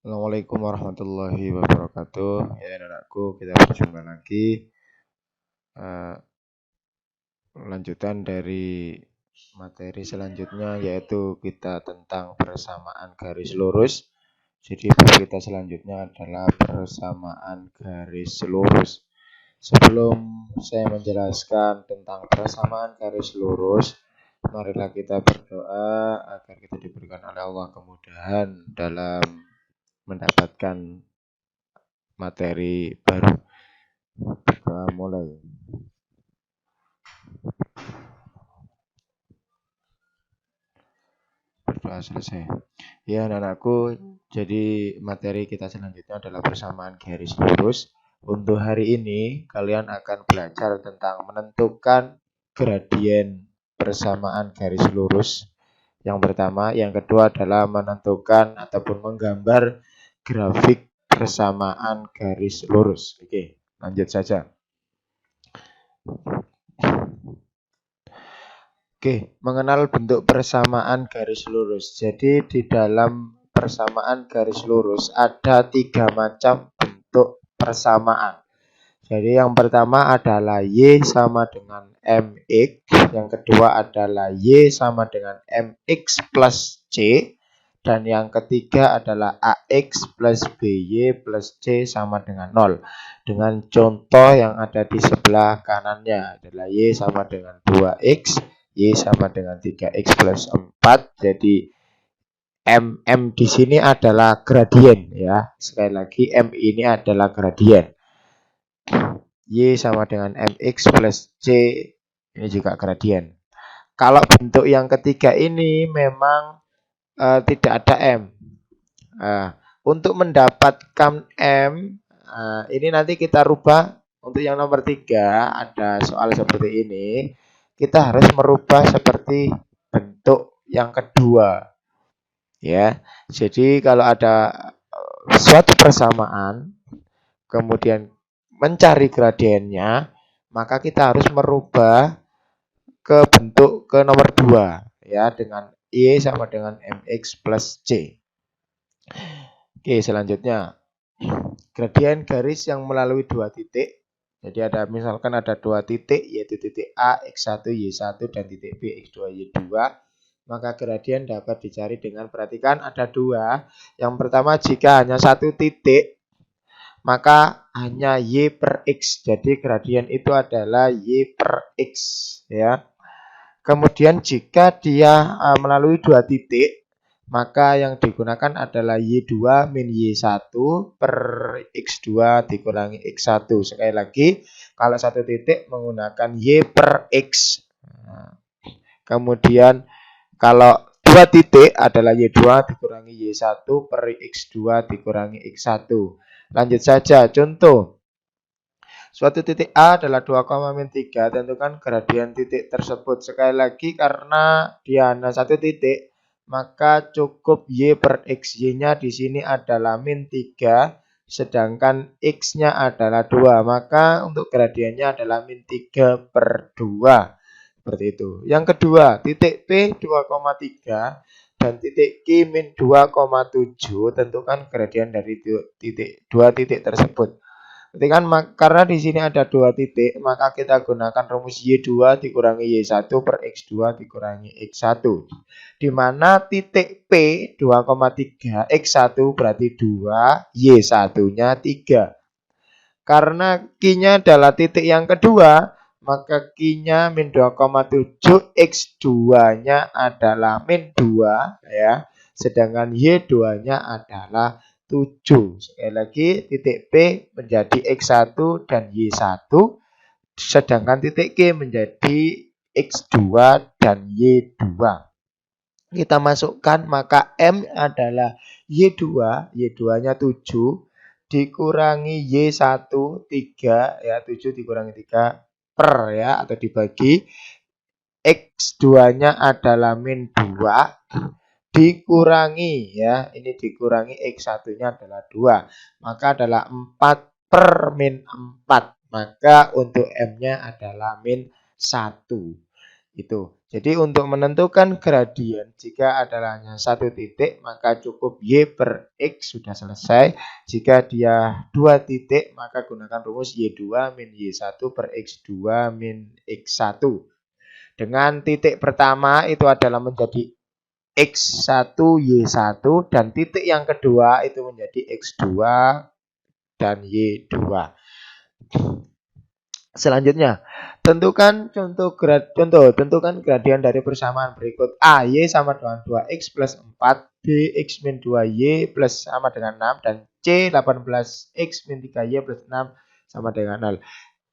Assalamualaikum warahmatullahi wabarakatuh. Ya, anakku, kita berjumpa lagi. Eh, Lanjutan dari materi selanjutnya, yaitu kita tentang persamaan garis lurus. Jadi bab kita selanjutnya adalah persamaan garis lurus. Sebelum saya menjelaskan tentang persamaan garis lurus, marilah kita berdoa agar kita diberikan oleh Allah kemudahan dalam mendapatkan materi baru. Berdoa mulai. Berdoa selesai. Ya, anak-anakku, jadi materi kita selanjutnya adalah persamaan garis lurus. Untuk hari ini, kalian akan belajar tentang menentukan gradien persamaan garis lurus. Yang pertama, yang kedua adalah menentukan ataupun menggambar grafik persamaan garis lurus. Oke, lanjut saja. Oke, mengenal bentuk persamaan garis lurus. Jadi di dalam persamaan garis lurus ada 3 macam bentuk persamaan. Jadi yang pertama adalah Y sama dengan MX. Yang kedua adalah Y sama dengan MX plus C. Dan yang ketiga adalah AX plus BY plus C sama dengan 0. Dengan contoh yang ada di sebelah kanannya adalah Y sama dengan 2X. Y sama dengan 3X plus 4. Jadi MM di sini adalah gradien ya. Sekali lagi M ini adalah gradien. Y sama dengan MX plus C ini juga gradien. Kalau bentuk yang ketiga ini memang tidak ada M. Untuk mendapatkan M ini nanti kita rubah. Untuk yang nomor 3 ada soal seperti ini. Kita harus merubah seperti bentuk yang kedua. Ya. Jadi kalau ada suatu persamaan kemudian mencari gradiennya, maka kita harus merubah ke bentuk ke nomor 2 ya dengan Y sama dengan MX plus C. Oke, selanjutnya gradien garis yang melalui 2 titik. Jadi ada misalkan ada 2 titik yaitu titik A X1 Y1 dan titik B X2 Y2. Maka gradien dapat dicari dengan perhatikan ada 2. Yang pertama jika hanya 1 titik maka hanya Y per X. Jadi gradien itu adalah Y per X ya. Kemudian jika dia melalui 2 titik maka yang digunakan adalah Y2 min Y1 per X2 dikurangi X1. Sekali lagi, kalau 1 titik menggunakan Y per X. Kemudian kalau 2 titik adalah Y2 dikurangi Y1 per X2 dikurangi X1. Lanjut saja, contoh. Suatu titik A adalah 2,3. Tentukan gradien titik tersebut. Sekali lagi karena dia hanya 1 titik, maka cukup Y per X. Y-nya di sini adalah min 3, sedangkan X-nya adalah 2. Maka untuk gradiennya adalah min 3 per 2. Seperti itu. Yang kedua, titik P 2,3 dan titik Q min 2,7. Tentukan gradien dari dua titik tersebut. Kan karena di sini ada 2 titik, maka kita gunakan rumus Y2 dikurangi Y1 per X2 dikurangi X1. Di mana titik P 2,3, X1 berarti 2, Y1-nya 3. Karena Q-nya adalah titik yang kedua, maka Q-nya min 2,7, X2-nya adalah min 2 ya. Sedangkan Y2-nya adalah 7. Sekali lagi titik P menjadi X1 dan Y1. Sedangkan titik Q menjadi X2 dan Y2. Kita masukkan maka M adalah Y2. Y2-nya 7 dikurangi Y1 3 ya. 7 dikurangi 3 per ya atau dibagi. X2-nya adalah min 2 dikurangi ya, ini dikurangi X1-nya adalah 2, maka adalah 4 per min 4, maka untuk M-nya adalah min 1. Itu. Jadi untuk menentukan gradien jika adalah hanya satu titik maka cukup Y per X sudah selesai. Jika dia 2 titik maka gunakan rumus Y2 min Y1 per X2 min X1. Dengan titik pertama itu adalah menjadi X1 Y1 dan titik yang kedua itu menjadi X2 dan Y2. Selanjutnya, tentukan tentukan gradien dari persamaan berikut. A, Y sama dengan 2X plus 4, B, X min 2Y plus sama dengan 6, dan C, 18X min 3Y plus 6 sama dengan 0.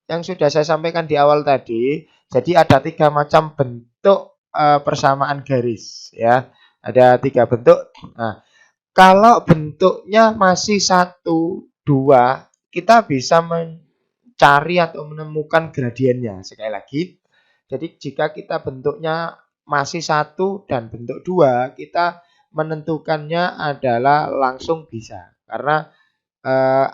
Yang sudah saya sampaikan di awal tadi, jadi ada 3 macam bentuk persamaan garis. Ya, ada 3 bentuk. Nah, kalau bentuknya masih 1, 2, kita bisa cari atau menemukan gradiennya. Sekali lagi, jadi jika kita bentuknya masih 1 dan bentuk 2, kita menentukannya adalah langsung bisa. Karena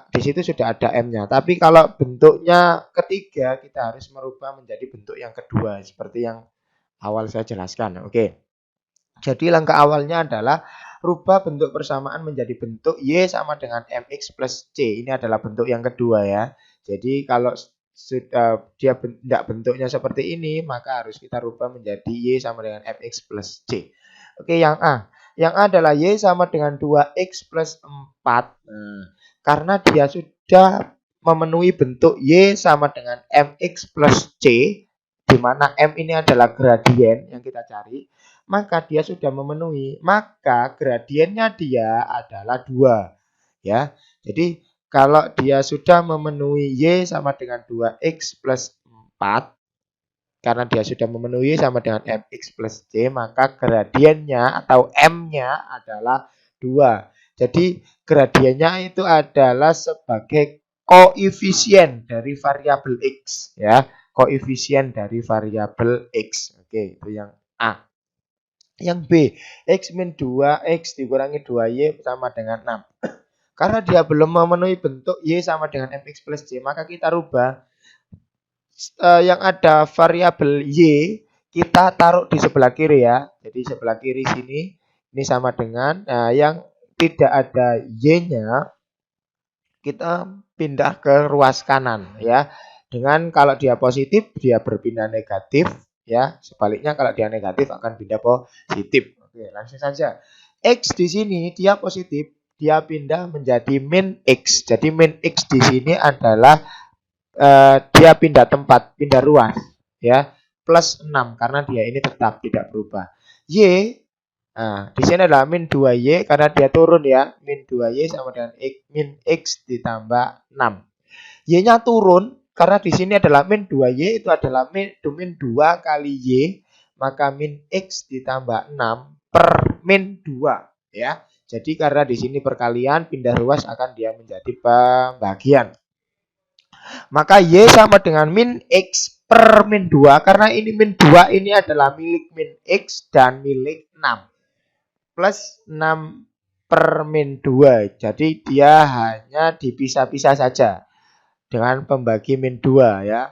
di situ sudah ada M-nya. Tapi kalau bentuknya ketiga, kita harus merubah menjadi bentuk yang kedua. Seperti yang awal saya jelaskan. Oke. Jadi langkah awalnya adalah rubah bentuk persamaan menjadi bentuk Y sama dengan MX plus C. Ini adalah bentuk yang kedua ya. Jadi kalau sudah dia tidak bentuknya seperti ini, maka harus kita rubah menjadi Y sama dengan MX plus C. Oke, yang A. Yang A adalah Y sama dengan 2X plus 4. Nah, karena dia sudah memenuhi bentuk Y sama dengan MX plus C, di mana M ini adalah gradien yang kita cari, maka dia sudah memenuhi. Maka gradiennya dia adalah 2. Ya. Jadi kalau dia sudah memenuhi Y sama dengan 2X plus 4, karena dia sudah memenuhi sama dengan MX plus C, maka gradiennya atau M-nya adalah 2. Jadi gradiennya itu adalah sebagai koefisien dari variabel X. Ya, koefisien dari variabel X. Oke, itu yang A. Yang B, X min 2X dikurangi 2Y sama dengan 6. Karena dia belum memenuhi bentuk Y sama dengan MX plus C, maka kita rubah yang ada variabel Y, kita taruh di sebelah kiri ya. Jadi sebelah kiri sini, ini sama dengan, yang tidak ada Y-nya, kita pindah ke ruas kanan ya. Dengan kalau dia positif, dia berpindah negatif. Ya, sebaliknya kalau dia negatif akan pindah positif. Oke, langsung saja. X di sini dia positif, dia pindah menjadi min X. Jadi min X di sini adalah dia pindah tempat, pindah ruas, ya, plus 6 karena dia ini tetap tidak berubah. Y, nah, di sini adalah min 2Y karena dia turun ya, min 2Y sama dengan X, min X ditambah 6. Y-nya turun karena di sini adalah min 2Y itu adalah min 2 kali Y, maka min X ditambah 6 per min 2 ya. Jadi karena di sini perkalian, pindah ruas akan dia menjadi pembagian. Maka Y sama dengan min X per min 2 karena ini min 2 ini adalah milik min X dan milik 6 plus 6 per min 2. Jadi dia hanya dipisah-pisah saja dengan pembagi min 2 ya.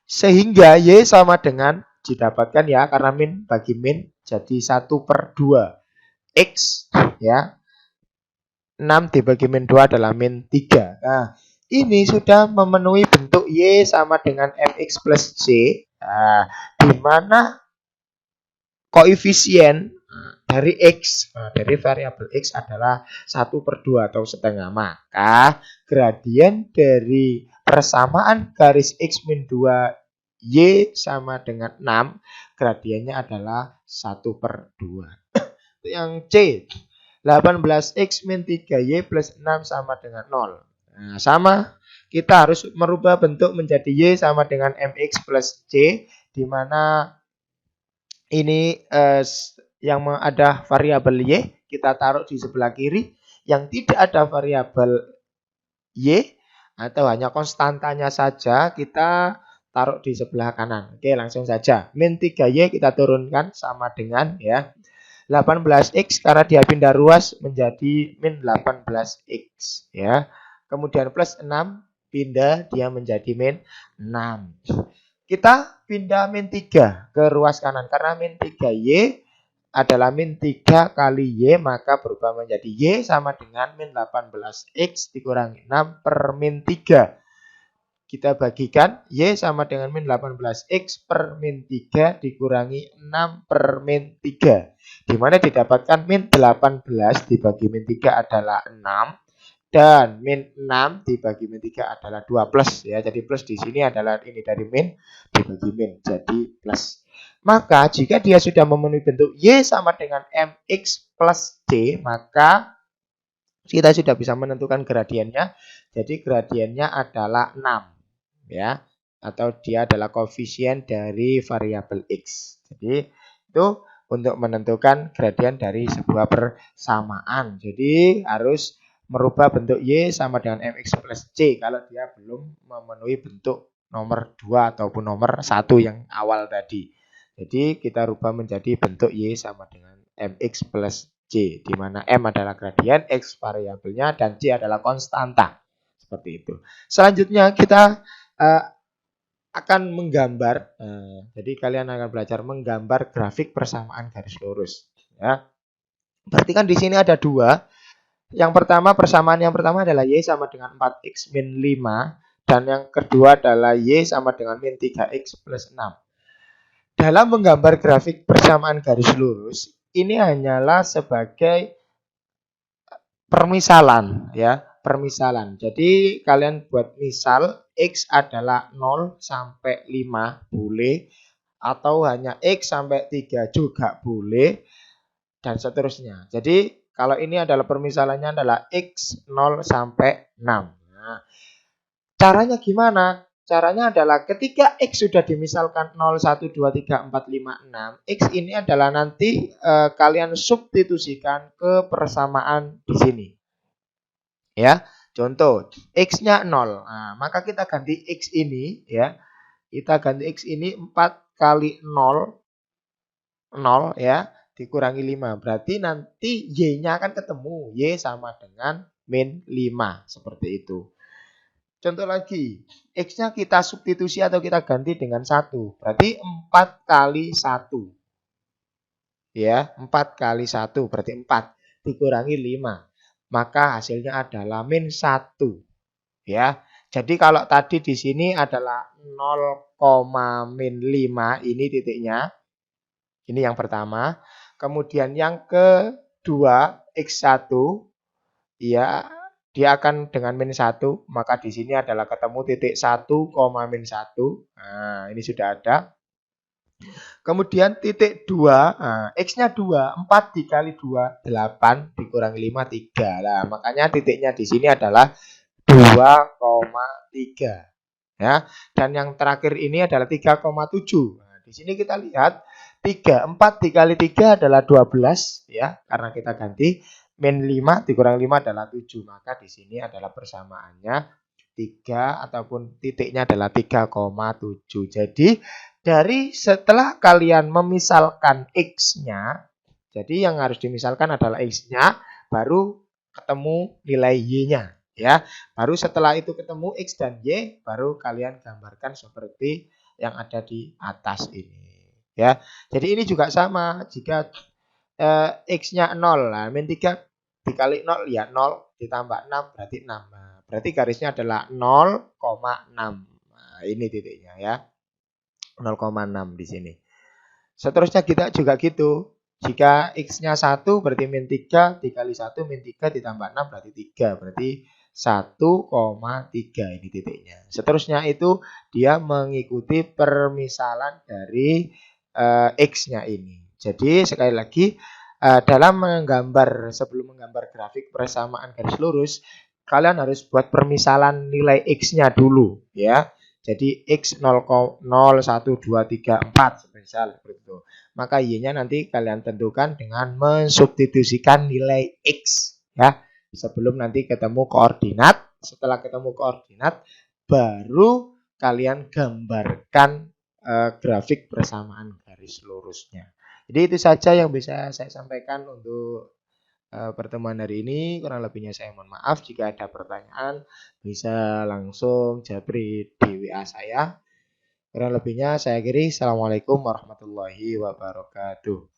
Sehingga Y sama dengan didapatkan ya karena min bagi min jadi 1 per 2 X ya. 6 dibagi min 2 adalah min 3. Nah, ini sudah memenuhi bentuk Y sama dengan MX plus C. Nah, di mana koefisien dari X, dari variabel X adalah 1 per 2 atau setengah. Maka gradien dari persamaan garis X min 2 Y sama dengan 6, gradiennya adalah 1 per 2. Yang C, 18X min 3Y plus 6 sama dengan 0. Nah, sama, kita harus merubah bentuk menjadi Y sama dengan MX plus C, di mana ini yang ada variabel Y, kita taruh di sebelah kiri. Yang tidak ada variabel Y, atau hanya konstantanya saja, kita taruh di sebelah kanan. Oke, langsung saja. Min 3Y kita turunkan sama dengan ya 18X karena dia pindah ruas menjadi min 18X ya. Kemudian plus 6 pindah dia menjadi min 6. Kita pindah min 3 ke ruas kanan. Karena min 3Y adalah min 3 kali Y, maka berubah menjadi Y sama dengan min 18X dikurangi 6 per min 3. Kita bagikan Y sama dengan min 18X per min 3 dikurangi 6 per min 3. Dimana didapatkan min 18 dibagi min 3 adalah 6. Dan min 6 dibagi min 3 adalah 2 plus. Ya, jadi plus di sini adalah ini dari min dibagi min. Jadi plus. Maka jika dia sudah memenuhi bentuk Y sama dengan MX plus C, maka kita sudah bisa menentukan gradiennya. Jadi gradiennya adalah 6. Ya, atau dia adalah koefisien dari variabel X. Jadi itu untuk menentukan gradien dari sebuah persamaan. Jadi harus merubah bentuk Y sama dengan MX plus C kalau dia belum memenuhi bentuk nomor 2 ataupun nomor 1 yang awal tadi. Jadi kita rubah menjadi bentuk Y sama dengan MX plus C, di mana M adalah gradien, X variabelnya, dan C adalah konstanta. Seperti itu. Selanjutnya kita akan menggambar. Jadi kalian akan belajar menggambar grafik persamaan garis lurus. Ya. Berarti kan di sini ada dua. Yang pertama, persamaan yang pertama adalah Y sama dengan 4X min 5. Dan yang kedua adalah Y sama dengan min 3X plus 6. Dalam menggambar grafik persamaan garis lurus, ini hanyalah sebagai permisalan, ya, permisalan. Jadi kalian buat misal X adalah 0 sampai 5 boleh, atau hanya X sampai 3 juga boleh, dan seterusnya. Jadi kalau ini adalah permisalannya adalah X 0 sampai 6. Nah, caranya gimana? Caranya adalah ketika X sudah dimisalkan 0, 1, 2, 3, 4, 5, 6. X ini adalah nanti kalian substitusikan ke persamaan di sini. Ya, contoh X-nya 0. Nah, maka kita ganti X ini, ya. Kita ganti X ini 4 kali 0, 0 ya, dikurangi 5. Berarti nanti Y-nya akan ketemu. Y sama dengan min 5. Seperti itu. Contoh lagi, X-nya kita substitusi atau kita ganti dengan 1. Berarti 4 kali 1. Ya, 4 kali 1 berarti 4. Dikurangi 5. Maka hasilnya adalah min 1. Ya. Jadi kalau tadi di sini adalah 0, min 5, ini titiknya. Ini yang pertama. Kemudian yang kedua, X1, ya, dia akan dengan min 1, maka di sini adalah ketemu titik 1, min 1. Nah, ini sudah ada. Kemudian titik 2, nah, X-nya 2, 4 dikali 2, 8, dikurangi 5, 3. Nah, makanya titiknya di sini adalah 2,3. Ya. Dan yang terakhir ini adalah 3,7. Nah, di sini kita lihat 4 dikali 3 adalah 12, ya, karena kita ganti. Min 5 dikurang 5 adalah 7. Maka di sini adalah persamaannya 3 ataupun titiknya adalah 3,7. Jadi dari setelah kalian memisalkan X-nya, jadi yang harus dimisalkan adalah X-nya, baru ketemu nilai Y-nya. Ya, baru setelah itu ketemu X dan Y, baru kalian gambarkan seperti yang ada di atas ini. Ya, jadi ini juga sama. Jika X-nya 0, nah, min 3 dikali 0 ya 0 ditambah 6 berarti 6. Nah, berarti garisnya adalah 0,6. Nah, ini titiknya ya. 0,6 di sini. Seterusnya kita juga gitu. Jika X-nya 1 berarti min 3 dikali 1 min 3 ditambah 6 berarti 3. Berarti 1,3 ini titiknya. Seterusnya itu dia mengikuti permisalan dari X-nya ini. Jadi sekali lagi dalam menggambar, sebelum menggambar grafik persamaan garis lurus, kalian harus buat permisalan nilai X-nya dulu, ya. Jadi X 0, 1, 2, 3, 4 semisal seperti itu. Maka Y-nya nanti kalian tentukan dengan mensubstitusikan nilai X, ya. Sebelum nanti ketemu koordinat, setelah ketemu koordinat baru kalian gambarkan grafik persamaan garis lurusnya. Jadi itu saja yang bisa saya sampaikan untuk pertemuan hari ini. Kurang lebihnya saya mohon maaf. Jika ada pertanyaan bisa langsung japri di WA saya. Kurang lebihnya saya akhiri. Assalamualaikum warahmatullahi wabarakatuh.